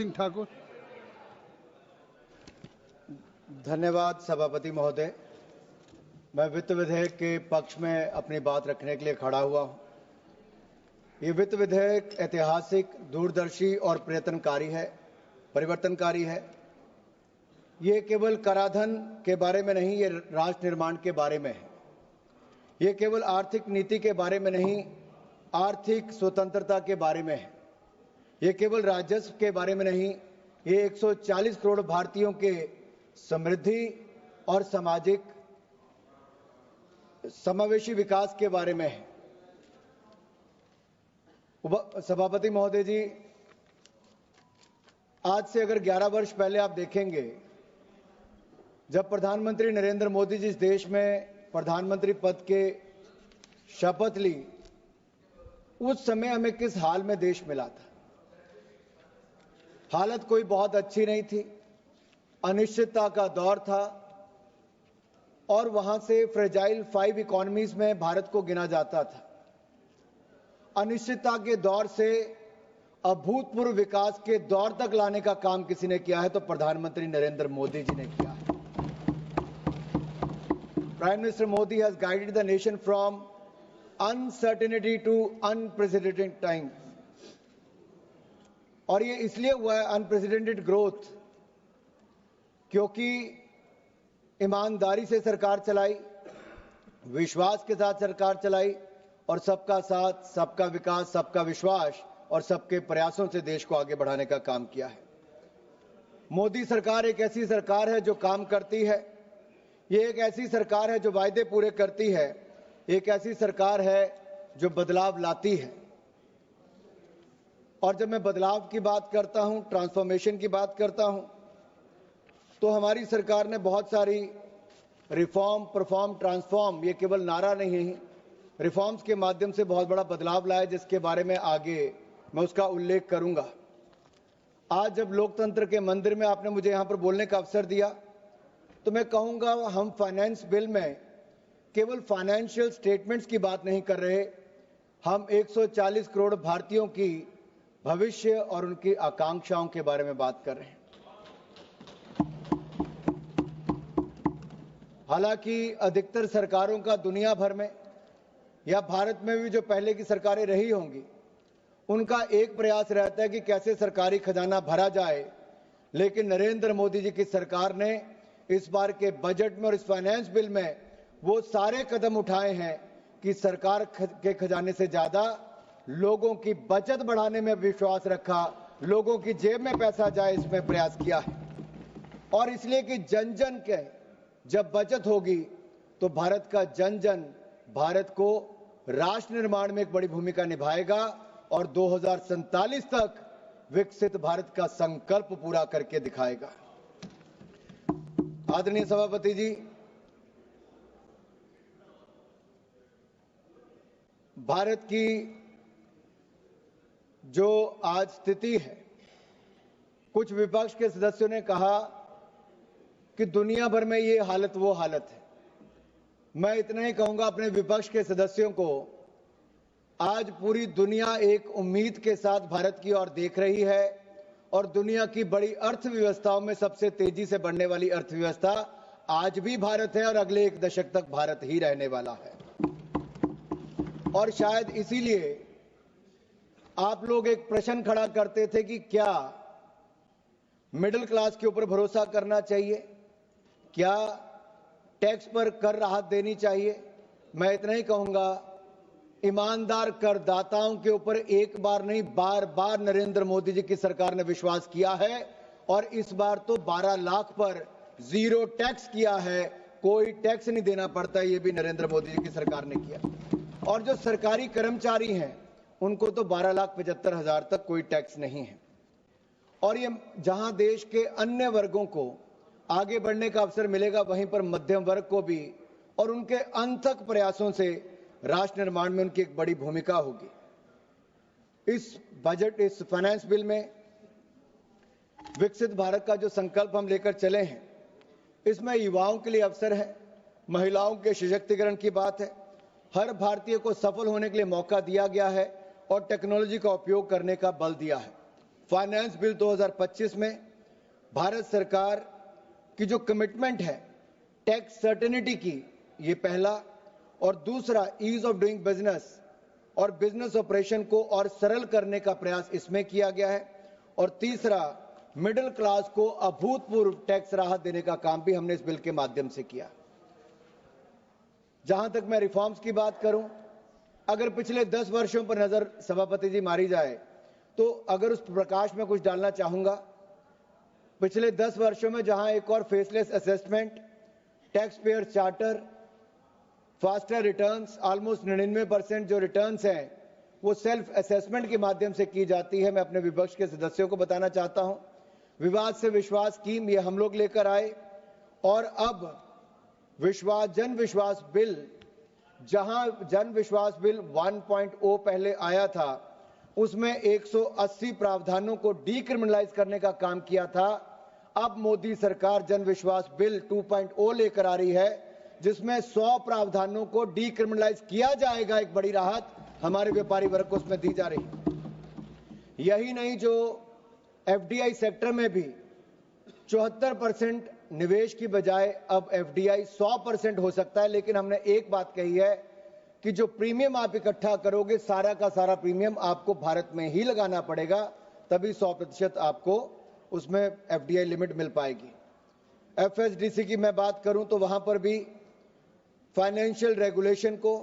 सिंह ठाकुर। धन्यवाद सभापति महोदय। मैं वित्त विधेयक के पक्ष में अपनी बात रखने के लिए खड़ा हुआ हूं। ये वित्त विधेयक ऐतिहासिक, दूरदर्शी और परिवर्तनकारी है। ये केवल कराधान के बारे में नहीं, ये राष्ट्र निर्माण के बारे में है। ये केवल आर्थिक नीति के बारे में नहीं, आर्थिक स्वतंत्रता के बारे में है। ये केवल राजस्व के बारे में नहीं, ये 140 करोड़ भारतीयों के समृद्धि और सामाजिक समावेशी विकास के बारे में है। सभापति महोदय जी, आज से अगर 11 वर्ष पहले आप देखेंगे, जब प्रधानमंत्री नरेंद्र मोदी जी इस देश में प्रधानमंत्री पद के शपथ ली, उस समय हमें किस हाल में देश मिला था। हालत कोई बहुत अच्छी नहीं थी, अनिश्चितता का दौर था और वहां से फ्रेजाइल 5 इकोनॉमीज में भारत को गिना जाता था। अनिश्चितता के दौर से अभूतपूर्व विकास के दौर तक लाने का काम किसी ने किया है तो प्रधानमंत्री नरेंद्र मोदी जी ने किया है। Prime minister Modi has guided the nation from uncertainty to unprecedented times. और ये इसलिए हुआ है अनप्रेसिडेंटेड ग्रोथ, क्योंकि ईमानदारी से सरकार चलाई, विश्वास के साथ सरकार चलाई और सबका साथ, सबका विकास, सबका विश्वास और सबके प्रयासों से देश को आगे बढ़ाने का काम किया है। मोदी सरकार एक ऐसी सरकार है जो काम करती है। ये एक ऐसी सरकार है जो वायदे पूरे करती है। एक ऐसी सरकार है जो बदलाव लाती है। और जब मैं बदलाव की बात करता हूं, ट्रांसफॉर्मेशन की बात करता हूं, तो हमारी सरकार ने बहुत सारी रिफॉर्म, परफॉर्म, ट्रांसफॉर्म, ये केवल नारा नहीं है, रिफॉर्म्स के माध्यम से बहुत बड़ा बदलाव लाया, जिसके बारे में आगे मैं उसका उल्लेख करूंगा। आज जब लोकतंत्र के मंदिर में आपने मुझे यहां पर बोलने का अवसर दिया, तो मैं कहूंगा हम फाइनेंस बिल में केवल फाइनेंशियल स्टेटमेंट्स की बात नहीं कर रहे, हम 140 करोड़ भारतीयों की भविष्य और उनकी आकांक्षाओं के बारे में बात कर रहे हैं। हालांकि अधिकतर सरकारों का दुनिया भर में या भारत में भी जो पहले की सरकारें रही होंगी, उनका एक प्रयास रहता है कि कैसे सरकारी खजाना भरा जाए। लेकिन नरेंद्र मोदी जी की सरकार ने इस बार के बजट में और इस फाइनेंस बिल में वो सारे कदम उठाए हैं कि सरकार के खजाने से ज्यादा लोगों की बचत बढ़ाने में विश्वास रखा, लोगों की जेब में पैसा जाए इसमें प्रयास किया है। और इसलिए कि जन जन के जब बचत होगी तो भारत का जन जन भारत को राष्ट्र निर्माण में एक बड़ी भूमिका निभाएगा और 2047 तक विकसित भारत का संकल्प पूरा करके दिखाएगा। आदरणीय सभापति जी, भारत की जो आज स्थिति है, कुछ विपक्ष के सदस्यों ने कहा कि दुनिया भर में ये हालत वो हालत है। मैं इतना ही कहूंगा अपने विपक्ष के सदस्यों को, आज पूरी दुनिया एक उम्मीद के साथ भारत की ओर देख रही है और दुनिया की बड़ी अर्थव्यवस्थाओं में सबसे तेजी से बढ़ने वाली अर्थव्यवस्था आज भी भारत है और अगले 1 दशक तक भारत ही रहने वाला है। और शायद इसीलिए आप लोग एक प्रश्न खड़ा करते थे कि क्या मिडिल क्लास के ऊपर भरोसा करना चाहिए, क्या टैक्स पर कर राहत देनी चाहिए। मैं इतना ही कहूंगा, ईमानदार करदाताओं के ऊपर एक बार नहीं, बार बार नरेंद्र मोदी जी की सरकार ने विश्वास किया है और इस बार तो 12 लाख पर 0 टैक्स किया है। कोई टैक्स नहीं देना पड़ता, ये भी नरेंद्र मोदी जी की सरकार ने किया। और जो सरकारी कर्मचारी हैं उनको तो 12,75,000 तक कोई टैक्स नहीं है। और ये जहां देश के अन्य वर्गों को आगे बढ़ने का अवसर मिलेगा, वहीं पर मध्यम वर्ग को भी और उनके अनथक प्रयासों से राष्ट्र निर्माण में उनकी एक बड़ी भूमिका होगी। इस बजट, इस फाइनेंस बिल में विकसित भारत का जो संकल्प हम लेकर चले हैं, इसमें युवाओं के लिए अवसर है, महिलाओं के सशक्तिकरण की बात है, हर भारतीय को सफल होने के लिए मौका दिया गया है और टेक्नोलॉजी का उपयोग करने का बल दिया है। फाइनेंस बिल 2025 में भारत सरकार की जो कमिटमेंट है टैक्स सर्टेनिटी की, ये पहला, और दूसरा ईज ऑफ डूइंग बिजनेस और बिजनेस ऑपरेशन को और सरल करने का प्रयास इसमें किया गया है, और तीसरा मिडिल क्लास को अभूतपूर्व टैक्स राहत देने का काम भी हमने इस बिल के माध्यम से किया। जहां तक मैं रिफॉर्म्स की बात करूं, अगर पिछले 10 वर्षों पर नजर सभापति जी मारी जाए तो अगर उस प्रकाश में कुछ डालना चाहूंगा, पिछले 10 वर्षों में जहां एक और faceless assessment, tax payer charter, faster returns, almost 99% जो रिटर्न्स हैं वो सेल्फ असेसमेंट के माध्यम से की जाती है। मैं अपने विपक्ष के सदस्यों को बताना चाहता हूं, विवाद से विश्वास स्कीम ये हम लोग लेकर आए, और अब जन विश्वास बिल, जहां जन विश्वास बिल 1.0 पहले आया था उसमें 180 प्रावधानों को डीक्रिमिनलाइज करने का काम किया था, अब मोदी सरकार जन विश्वास बिल 2.0 लेकर आ रही है जिसमें 100 प्रावधानों को डीक्रिमिनलाइज किया जाएगा। एक बड़ी राहत हमारे व्यापारी वर्ग को उसमें दी जा रही। यही नहीं, जो एफडीआई सेक्टर में भी 74% निवेश की बजाय अब एफडीआई 100% हो सकता है, लेकिन हमने एक बात कही है कि जो प्रीमियम आप इकट्ठा करोगे सारा का सारा प्रीमियम आपको भारत में ही लगाना पड़ेगा, तभी 100% आपको उसमें एफडीआई लिमिट मिल पाएगी। एफएसडीसी की मैं बात करूं तो वहां पर भी फाइनेंशियल रेगुलेशन को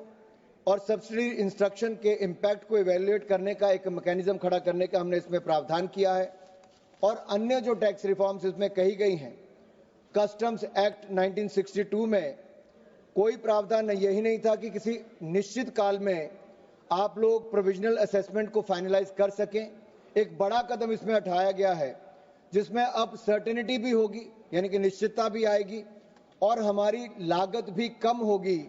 और सब्सिडी इंस्ट्रक्शन के इम्पैक्ट को इवैल्यूएट करने का एक मैकेनिज्म खड़ा करने का हमने इसमें प्रावधान किया है, और अन्य जो टैक्स रिफॉर्म्स इसमें कही गई हैं, कस्टम्स एक्ट 1962 में कोई प्रावधान यही नहीं था कि किसी निश्चित काल में आप लोग प्रोविजनल असेसमेंट को फाइनलाइज कर सकें। एक बड़ा कदम इसमें उठाया गया है जिसमें अब सर्टेनिटी भी होगी, यानी कि निश्चितता भी आएगी, और हमारी लागत भी कम होगी,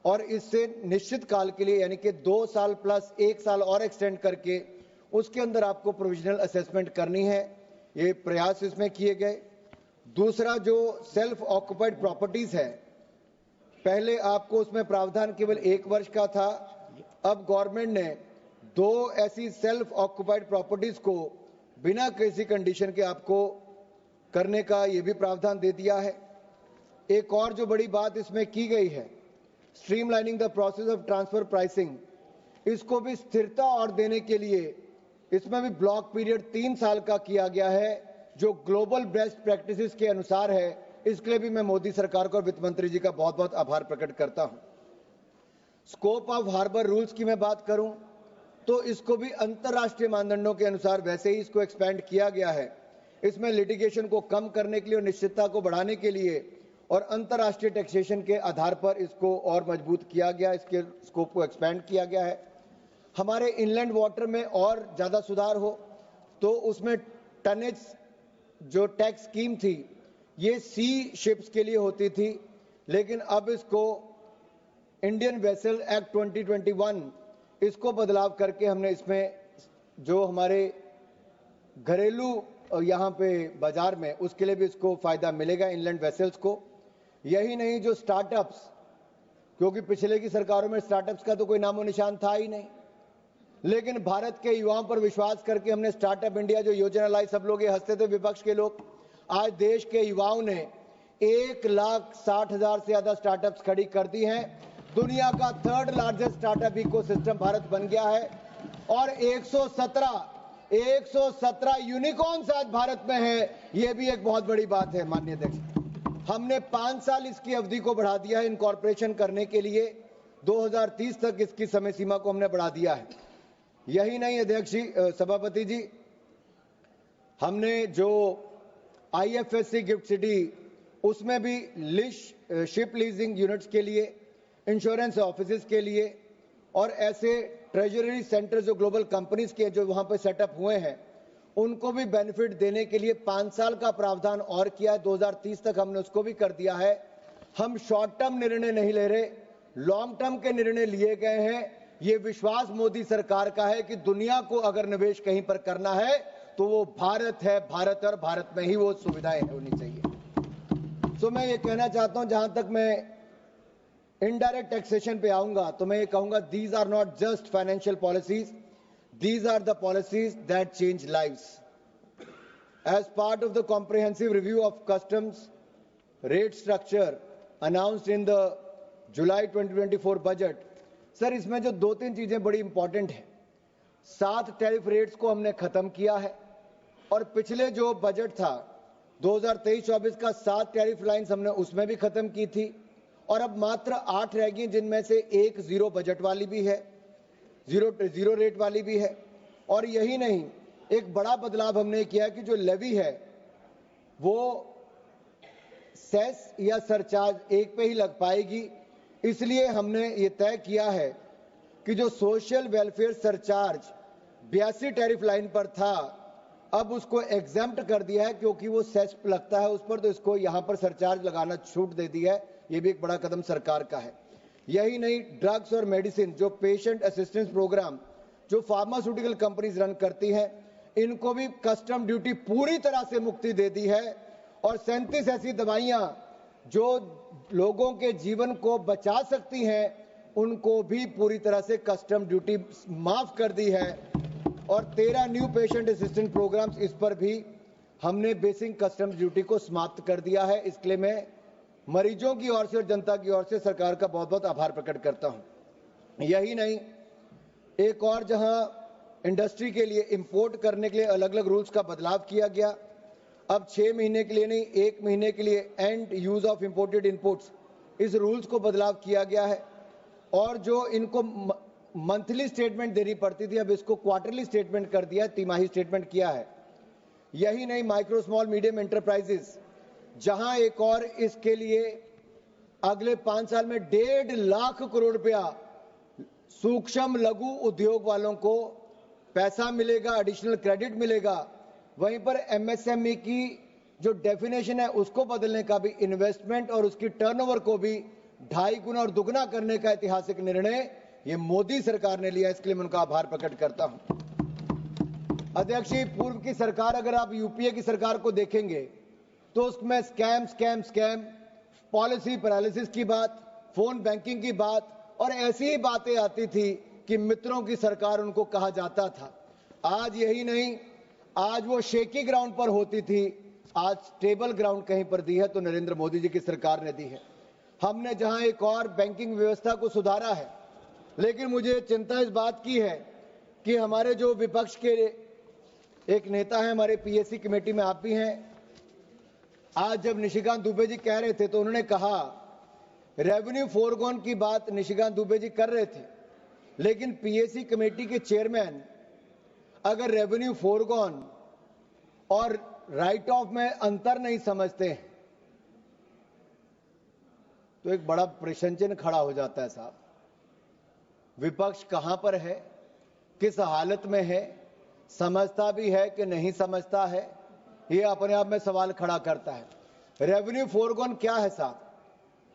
और इससे निश्चित काल के लिए यानी कि 2 साल प्लस 1 साल और एक्सटेंड करके उसके अंदर आपको प्रोविजनल असेसमेंट करनी है। ये प्रयास इसमें किए गए। दूसरा, जो सेल्फ ऑक्युपाइड प्रॉपर्टीज है, पहले आपको उसमें प्रावधान केवल 1 वर्ष का था, अब गवर्नमेंट ने 2 ऐसी सेल्फ ऑक्युपाइड प्रॉपर्टीज को बिना किसी कंडीशन के आपको करने का ये भी प्रावधान दे दिया है। एक और जो बड़ी बात इसमें की गई है, streamlining the process of transfer pricing, इसको भी स्थिरता और देने के लिए इसमें भी ब्लॉक पीरियड 3 साल का किया गया है, जो ग्लोबल बेस्ट प्रैक्टिसेस के अनुसार है। इसके लिए भी मैं मोदी सरकार को और वित्त मंत्री जी का बहुत बहुत आभार प्रकट करता हूं। स्कोप ऑफ हार्बर रूल्स की मैं बात करूं तो इसको भी अंतर्राष्ट्रीय मानदंडों के अनुसार वैसे ही इसको एक्सपेंड किया गया है। इसमें लिटिगेशन को कम करने के लिए और निश्चितता को बढ़ाने के लिए और अंतर्राष्ट्रीय टैक्सेशन के आधार पर इसको और मजबूत किया गया, इसके स्कोप को एक्सपेंड किया गया है। हमारे इनलैंड वाटर में और ज्यादा सुधार हो तो उसमें टनेज जो टैक्स स्कीम थी ये सी शिप्स के लिए होती थी, लेकिन अब इसको इंडियन वेसल एक्ट 2021 इसको बदलाव करके हमने इसमें जो हमारे घरेलू यहाँ पे बाजार में उसके लिए भी इसको फायदा मिलेगा इनलैंड वेसल्स को। यही नहीं, जो स्टार्टअप्स, क्योंकि पिछले की सरकारों में स्टार्टअप्स का तो कोई नामो निशान था ही नहीं, लेकिन भारत के युवाओं पर विश्वास करके हमने स्टार्टअप इंडिया जो योजना लाई, सब लोग ये हंसते थे विपक्ष के लोग, आज देश के युवाओं ने 1,60,000 से ज्यादा स्टार्टअप्स खड़ी कर दी हैं। दुनिया का 3rd largest startup ecosystem Bharat बन गया है, और 117 यूनिकॉर्न्स आज भारत में है। यह भी एक बहुत बड़ी बात है माननीय अध्यक्ष। हमने 5 साल इसकी अवधि को बढ़ा दिया है इनकॉर्पोरेशन करने के लिए, 2030 तक इसकी समय सीमा को हमने बढ़ा दिया है। यही नहीं अध्यक्ष जी, सभापति जी, हमने जो आईएफएससी गिफ्ट सिटी उसमें भी शिप लीजिंग यूनिट्स के लिए, इंश्योरेंस ऑफिसेज के लिए और ऐसे ट्रेजरी सेंटर जो ग्लोबल कंपनीज के जो वहां पे सेटअप हुए हैं उनको भी बेनिफिट देने के लिए 5 साल का प्रावधान और किया है। 2030 तक हमने उसको भी कर दिया है। हम शॉर्ट टर्म निर्णय नहीं ले रहे, लॉन्ग टर्म के निर्णय लिए गए हैं। ये विश्वास मोदी सरकार का है कि दुनिया को अगर निवेश कहीं पर करना है तो वो भारत है, और भारत में ही वो सुविधाएं होनी चाहिए। तो मैं ये कहना चाहता हूं, जहां तक मैं इनडायरेक्ट टैक्सेशन पे आऊंगा तो मैं ये कहूंगा, these are not just financial policies, these are the policies that change lives. as part of the comprehensive review of customs rate structure announced in the July 2024 budget, sir इसमें जो 2-3 चीजें बड़ी इंपॉर्टेंट है। 7 टैरिफ रेट्स को हमने खत्म किया है और पिछले जो बजट था 2023-24 का 7 टैरिफ लाइंस हमने उसमें भी खत्म की थी और अब मात्र 8 रह गई, जिनमें से एक जीरो बजट वाली भी है, जीरो रेट वाली भी है। और यही नहीं, एक बड़ा बदलाव हमने किया कि जो लेवी है वो सेस या सरचार्ज एक पे ही लग पाएगी। इसलिए हमने ये तय किया है कि जो social welfare surcharge 82 tariff line पर था, अब उसको एग्जेम्प्ट कर दिया है क्योंकि वो सेस लगता है उस पर, तो इसको यहां पर सरचार्ज लगाना छूट दे दी है। ये भी एक बड़ा कदम सरकार का है। यही नहीं, ड्रग्स और मेडिसिन जो पेशेंट असिस्टेंस प्रोग्राम जो फार्मास्यूटिकल कंपनीज रन करती हैं, इनको भी कस्टम ड्यूटी पूरी तरह से मुक्ति दे दी है और 37 ऐसी दवाइयां जो लोगों के जीवन को बचा सकती हैं, उनको भी पूरी तरह से कस्टम ड्यूटी माफ कर दी है। और 13 न्यू पेशेंट असिस्टेंट प्रोग्राम्स, इस पर भी हमने बेसिक कस्टम ड्यूटी को समाप्त कर दिया है। इसके लिए मैं मरीजों की ओर से और जनता की ओर से सरकार का बहुत बहुत आभार प्रकट करता हूं। यही नहीं, एक और जहां इंडस्ट्री के लिए इंपोर्ट करने के लिए अलग अलग रूल्स का बदलाव किया गया। अब 6 महीने के लिए नहीं, 1 महीने के लिए and use of imported inputs, इस रूल्स को बदलाव किया गया है। और जो इनको मंथली स्टेटमेंट देनी पड़ती थी, अब इसको क्वार्टरली स्टेटमेंट कर दिया, तिमाही स्टेटमेंट किया है। यही नहीं, माइक्रो स्मॉल मीडियम एंटरप्राइजेस, जहां एक और इसके लिए अगले 5 साल में 1.5 लाख करोड़ रुपया सूक्ष्म लघु उद्योग वालों को पैसा मिलेगा, एडिशनल क्रेडिट मिलेगा। वहीं पर एमएसएमई की जो डेफिनेशन है उसको बदलने का भी, इन्वेस्टमेंट और उसकी टर्नओवर को भी 2.5 गुना और दुगना करने का ऐतिहासिक निर्णय ये मोदी सरकार ने लिया। इसके लिए मैं उनका आभार प्रकट करता हूं। अध्यक्ष जी, पूर्व की सरकार, अगर आप यूपीए की सरकार को देखेंगे तो उसमें scam scam scam, policy paralysis की बात, फोन बैंकिंग की बात और ऐसी ही बातें आती थी कि मित्रों की सरकार उनको कहा जाता था। आज यही नहीं, आज वो शेकी ग्राउंड पर होती थी, आज स्टेबल ग्राउंड कहीं पर दी है तो नरेंद्र मोदी जी की सरकार ने दी है। हमने जहां एक और बैंकिंग व्यवस्था को सुधारा है, लेकिन मुझे चिंता इस बात की है कि हमारे जो विपक्ष के एक नेता हैं, हमारे पीएससी कमेटी में आप भी हैं, आज जब निशिकांत दुबे जी कह रहे थे तो उन्होंने कहा रेवेन्यू फोरगॉन की बात निशिकांत दुबे जी कर रहे थे, लेकिन पीएससी कमेटी के चेयरमैन अगर रेवेन्यू फोरगॉन और राइट ऑफ में अंतर नहीं समझते तो एक बड़ा प्रश्न चिन्ह खड़ा हो जाता है। साहब, विपक्ष कहां पर है, किस हालत में है, समझता भी है कि नहीं समझता है, ये अपने आप में सवाल खड़ा करता है। रेवेन्यू फोरगॉन क्या है साहब?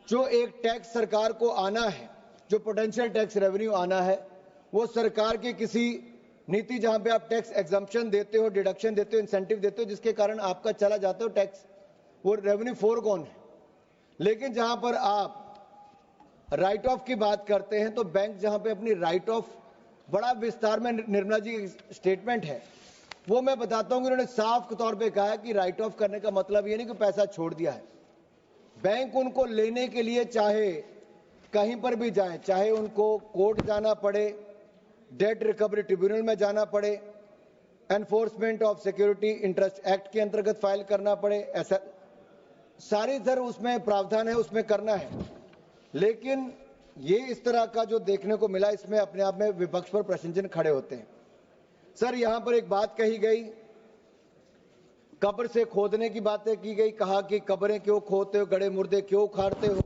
जो एक टैक्स सरकार को आना है, जो पोटेंशियल टैक्स रेवेन्यू आना है, वो सरकार की किसी नीति जहां पे आप टैक्स एग्जम्पशन देते हो, डिडक्शन देते हो, इंसेंटिव देते हो, जिसके कारण आपका चला जाता हो टैक्स, वो रेवेन्यू फोरगॉन है। लेकिन जहां पर आप राइट ऑफ की बात करते हैं तो बैंक जहां पे अपनी राइट ऑफ, बड़ा विस्तार में निर्मला जी स्टेटमेंट है, वो मैं बताता हूं कि उन्होंने साफ तौर पे कहा है कि राइट ऑफ करने का मतलब ये नहीं कि पैसा छोड़ दिया है। बैंक उनको लेने के लिए चाहे कहीं पर भी जाए, चाहे उनको कोर्ट जाना पड़े, डेट रिकवरी ट्रिब्यूनल में जाना पड़े, enforcement of security interest act के अंतर्गत फाइल करना पड़े, ऐसा सारी सर उसमें प्रावधान है, उसमें करना है। लेकिन ये इस तरह का जो देखने को मिला, इसमें अपने आप में विपक्ष पर प्रश्न चिन्ह खड़े होते हैं। सर, यहां पर एक बात कही गई, कब्र से खोदने की बातें की गई, कहा कि कब्रें क्यों खोदते हो, गड़े मुर्दे क्यों उखाड़ते हो।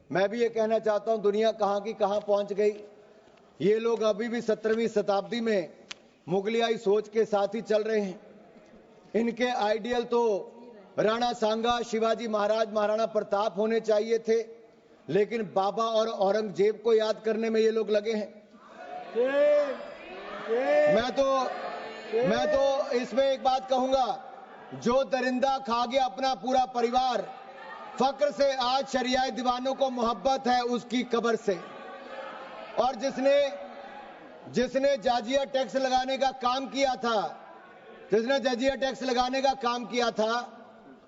मैं भी ये कहना चाहता हूं, दुनिया कहां की कहां पहुंच गई। ये लोग अभी भी 17वीं शताब्दी में मुगलियाई सोच के साथ ही चल रहे हैं। इनके आइडियल तो राणा सांगा, शिवाजी महाराज, महाराणा प्रताप होने चाहिए थे, लेकिन बाबा और औरंगजेब को याद करने में ये लोग लगे हैं। मैं तो इसमें एक बात कहूंगा, जो दरिंदा खा गया अपना पूरा परिवार, फक्र से आज शरियाए दीवानों को मोहब्बत है उसकी कब्र से। और जिसने जाजिया टैक्स लगाने का काम किया था, जिसने जजिया टैक्स लगाने का काम किया था,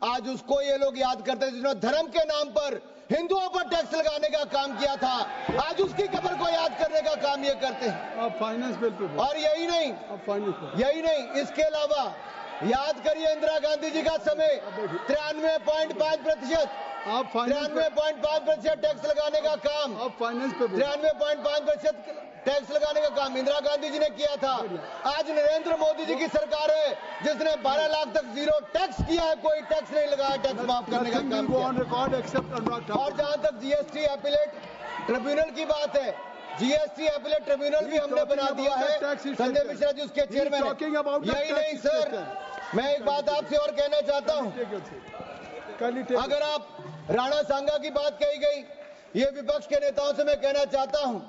आज उसको ये लोग याद करते हैं जिसने धर्म के नाम पर हिंदुओं पर टैक्स लगाने का काम किया था, आज उसकी कब्र को याद करने का काम ये करते हैं। आप फाइनेंस बिल पे और यही नहीं, इसके अलावा याद करिए इंदिरा गांधी जी का समय 93.5% आप 93.5% टैक्स लगाने का काम, आप फाइनेंस पे 93.5% टैक्स लगाने का काम इंदिरा गांधी जी ने किया था। आज नरेंद्र मोदी जी की सरकार है जिसने 12 लाख तक जीरो टैक्स किया है, कोई टैक्स नहीं लगाया, टैक्स माफ करने का काम किया। और जहां तक जीएसटी अपीलेट ट्रिब्यूनल की बात है, जीएसटी अपीलेट ट्रिब्यूनल भी हमने बना दिया है, संजय मिश्रा जी उसके चेयरमैन है। यही नहीं सर, मैं एक बात आपसे और कहना चाहता हूं, अगर आप राणा सांगा की बात कही गई, ये विपक्ष के नेताओं से मैं कहना चाहता हूं,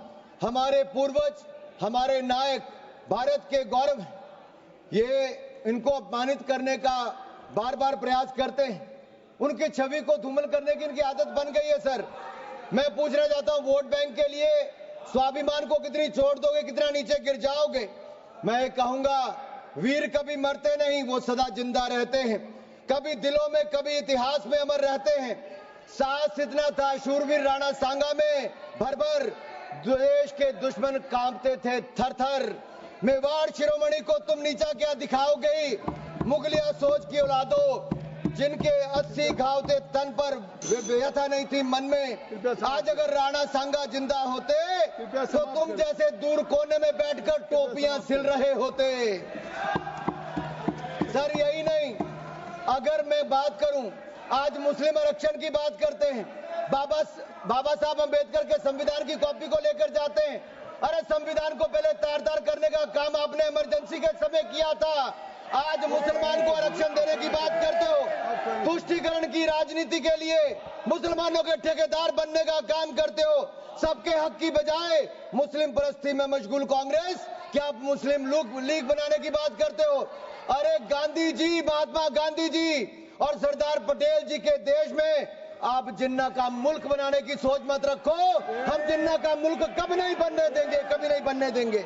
हमारे पूर्वज, हमारे नायक भारत के गौरव हैं, ये इनको अपमानित करने का बार बार प्रयास करते हैं, उनकी छवि को धूमिल करने की इनकी आदत बन गई है। सर मैं पूछना चाहता हूं, वोट बैंक के लिए स्वाभिमान को कितनी छोड़ दोगे, कितना नीचे गिर जाओगे? मैं कहूंगा वीर कभी मरते नहीं, वो सदा जिंदा रहते हैं, कभी दिलों में कभी इतिहास में अमर रहते हैं। साहस इतना था शूरवीर राणा सांगा में, भर भर देश के दुश्मन कांपते थे थर थर। मेवाड़ शिरोमणि को तुम नीचा क्या दिखाओगे? मुगलिया सोच की औलादो, जिनके 80 घाव थे तन पर, व्यथा नहीं थी मन में। आज अगर राणा सांगा जिंदा होते तो तुम जैसे दूर कोने में बैठकर टोपियां सिल रहे होते। सर यही नहीं, अगर मैं बात करूं, आज मुस्लिम आरक्षण की बात करते हैं, बाबा साहब अम्बेडकर के संविधान की कॉपी को लेकर जाते हैं। अरे संविधान को पहले तार-तार करने का काम आपने इमरजेंसी के समय किया था, आज मुसलमान को आरक्षण देने की बात करते हो। तुष्टीकरण की राजनीति के लिए मुसलमानों के ठेकेदार बनने का काम करते हो। सबके हक की बजाय मुस्लिम परस्ती में मशगूल कांग्रेस, क्या आप मुस्लिम लीग बनाने की बात करते हो? अरे गांधी जी, महात्मा गांधी जी और सरदार पटेल जी के देश में आप जिन्ना का मुल्क बनाने की सोच मत रखो। हम जिन्ना का मुल्क कभी नहीं बनने देंगे, कभी नहीं बनने देंगे।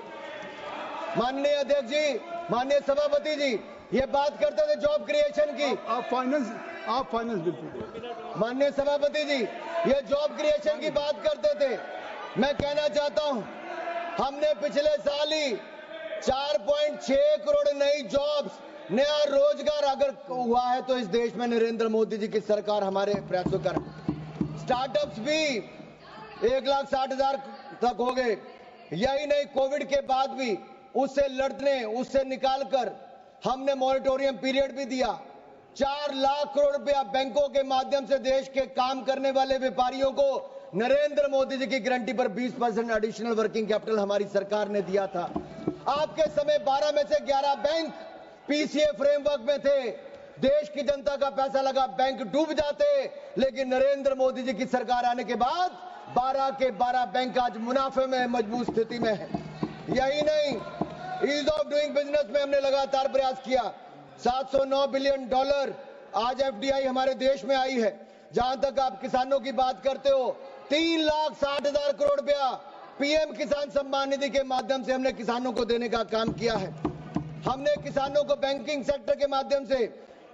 माननीय अध्यक्ष जी, माननीय सभापति जी, ये बात करते थे जॉब क्रिएशन की। आप फाइनेंस बिल्कुल। माननीय सभापति जी, ये जॉब क्रिएशन की बात करते थे। मैं कहना चाहता हूं, हमने पिछले साल ही 4.6 करोड़ नई जॉब्स, नया रोजगार अगर हुआ है तो इस देश में नरेंद्र मोदी जी की सरकार हमारे प्रयासों कर। स्टार्टअप्स भी 1,60,000 तक हो गए। यही नहीं, कोविड के बाद भी उससे लड़ने, उससे निकालकर हमने मॉरिटोरियम पीरियड भी दिया। 4 लाख करोड़ रुपया बैंकों के माध्यम से देश के काम करने वाले व्यापारियों को नरेंद्र मोदी जी की गारंटी पर 20% एडिशनल वर्किंग कैपिटल हमारी सरकार ने दिया था। आपके समय 12 में से 11 बैंक पीसीए फ्रेमवर्क में थे। देश की जनता का पैसा लगा, बैंक डूब जाते, लेकिन नरेंद्र मोदी जी की सरकार आने के बाद 12 के 12 बैंक आज मुनाफे में, मजबूत स्थिति में है। यही नहीं, ईज ऑफ डूइंग बिजनेस में हमने लगातार प्रयास किया। 709 बिलियन डॉलर आज एफडीआई हमारे देश में आई है। जहां तक आप किसानों की बात करते हो, 3,60,000 करोड़ रुपया पीएम किसान सम्मान निधि के माध्यम से हमने किसानों को देने का काम किया है। हमने किसानों को बैंकिंग सेक्टर के माध्यम से,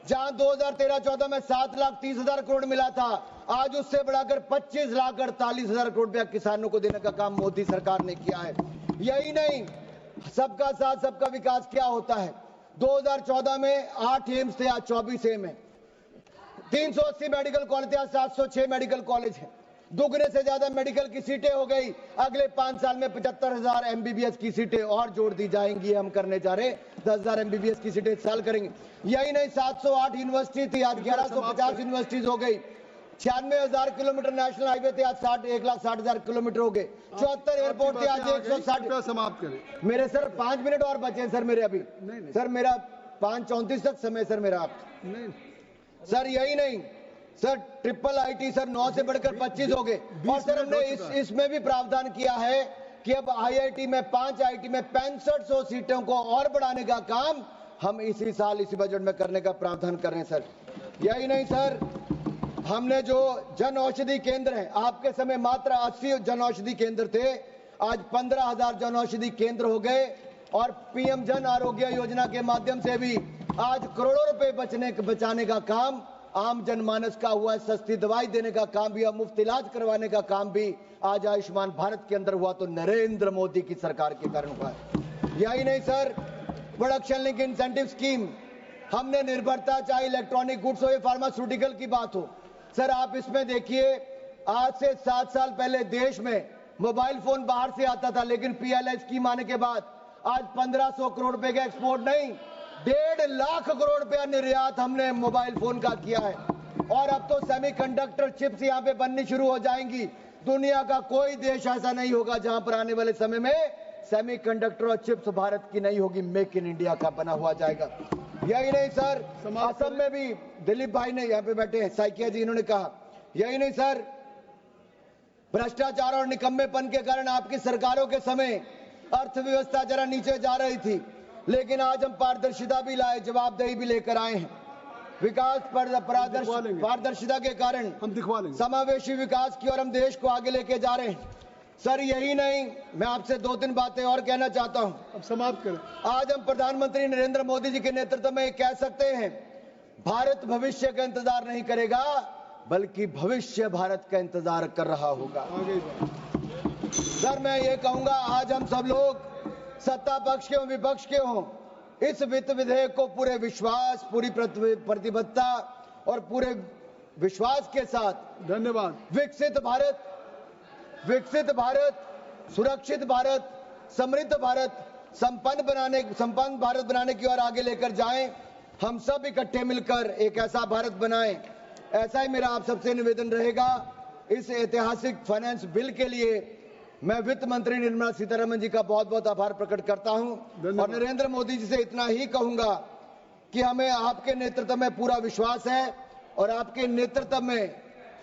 जहां 2013-14 में 7,30,000 करोड़ मिला था, आज उससे बढ़ाकर 25,48,000 करोड़ रुपया किसानों को देने का काम मोदी सरकार ने किया है। यही नहीं, सबका साथ सबका विकास क्या होता है। 2014 में 8 एम्स थे, आज 24 एम्स है। 380 मेडिकल कॉलेज थे, आज 706 मेडिकल कॉलेज है। दुगने से ज्यादा मेडिकल की सीटें हो गई। अगले 5 साल में 75,000 एमबीबीएस की सीटें और जोड़ दी जाएंगी। हम करने जा रहे 10,000 एमबीबीएस की सीटें इस साल करेंगे। यही नहीं, 708 यूनिवर्सिटी थी, आज 1150 यूनिवर्सिटीज हो गई। 96,000 किलोमीटर नेशनल हाईवे थे, आज 1,60,000 किलोमीटर हो गए। 74 एयरपोर्ट थे, आज 160। समाप्त करें मेरे सर 5 मिनट और बचे सर मेरे अभी। नहीं। सर मेरा 5:34 तक समय सर मेरा। आप नहीं सर, यही नहीं सर, ट्रिपल आईटी सर 9 से बढ़कर 25 हो गए। और सर हमने इसमें भी प्रावधान किया है कि अब आईआईटी में 5 आईटी में 6500 सीटों को और बढ़ाने का काम हम इसी साल इसी बजट में करने का प्रावधान कर रहे हैं सर। यही नहीं सर, हमने जो जन औषधि केंद्र है, आपके समय मात्र 80 जन औषधि केंद्र थे, आज 15,000 जन औषधि केंद्र हो गए। और पीएम जन आरोग्य योजना के माध्यम से भी आज करोड़ों रुपए बचाने का काम आम जनमानस का हुआ है। सस्ती दवाई देने का काम भी, मुफ्त इलाज करवाने का काम भी आज आयुष्मान भारत के अंदर हुआ तो नरेंद्र मोदी की सरकार के कारण हुआ है। यही नहीं sir, production link incentive scheme हमने निर्भरता, चाहे इलेक्ट्रॉनिक गुड्स हो या फार्मास्यूटिकल की बात हो। सर आप इसमें देखिए, आज से 7 साल पहले देश में मोबाइल फोन बाहर से आता था, लेकिन पीएलआई स्कीम आने के बाद आज 1500 करोड़ रुपए का एक्सपोर्ट नहीं, 1.5 लाख करोड़ रुपया निर्यात हमने मोबाइल फोन का किया है। और अब तो सेमीकंडक्टर चिप्स यहां पे बननी शुरू हो जाएंगी। दुनिया का कोई देश ऐसा नहीं होगा जहां पर आने वाले समय में सेमीकंडक्टर और चिप्स भारत की नहीं होगी, मेक इन इंडिया का बना हुआ जाएगा। यही नहीं सर, असम में भी दिलीप भाई ने यहाँ पे बैठे हैं, साइकिया जी, इन्होंने कहा यही नहीं सर, भ्रष्टाचार और निकम्मेपन के कारण आपकी सरकारों के समय अर्थव्यवस्था जरा नीचे जा रही थी, लेकिन आज हम पारदर्शिता भी लाए, जवाबदेही भी लेकर आए हैं। विकास पारदर्शिता के कारण हम दिखवा लेंगे समावेशी विकास की ओर हम देश को आगे लेके जा रहे हैं। सर यही नहीं, मैं आपसे 2-3 बातें और कहना चाहता हूं। अब समाप्त करें। आज हम प्रधानमंत्री नरेंद्र मोदी जी के नेतृत्व में कह सकते हैं, भारत भविष्य का इंतजार नहीं करेगा, बल्कि भविष्य भारत का इंतजार कर रहा होगा। सर मैं ये कहूंगा, आज हम सब लोग सत्ता पक्ष के हों विपक्ष के हों, इस वित्त विधेयक को पूरे विश्वास, पूरी प्रतिबद्धता और पूरे विश्वास के साथ, धन्यवाद, विकसित भारत, सुरक्षित भारत, समृद्ध भारत, संपन्न भारत बनाने की ओर आगे लेकर जाएं। हम सब इकट्ठे मिलकर एक ऐसा भारत बनाएं। ऐसा ही मेरा आप सबसे निवेदन रहेगा। इस ऐतिहासिक फाइनेंस बिल के लिए मैं वित्त मंत्री निर्मला सीतारमण जी का बहुत बहुत आभार प्रकट करता हूं और नरेंद्र मोदी जी से इतना ही कहूंगा कि हमें आपके नेतृत्व में पूरा विश्वास है और आपके नेतृत्व में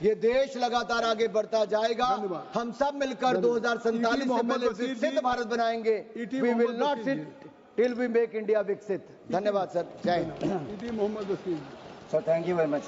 ये देश लगातार आगे बढ़ता जाएगा। हम सब मिलकर 2047 से पहले विकसित भारत बनाएंगे। We will not sit till we make India viksit. धन्यवाद सर, जय Hind. Mohammad Wasim sir, thank you very much.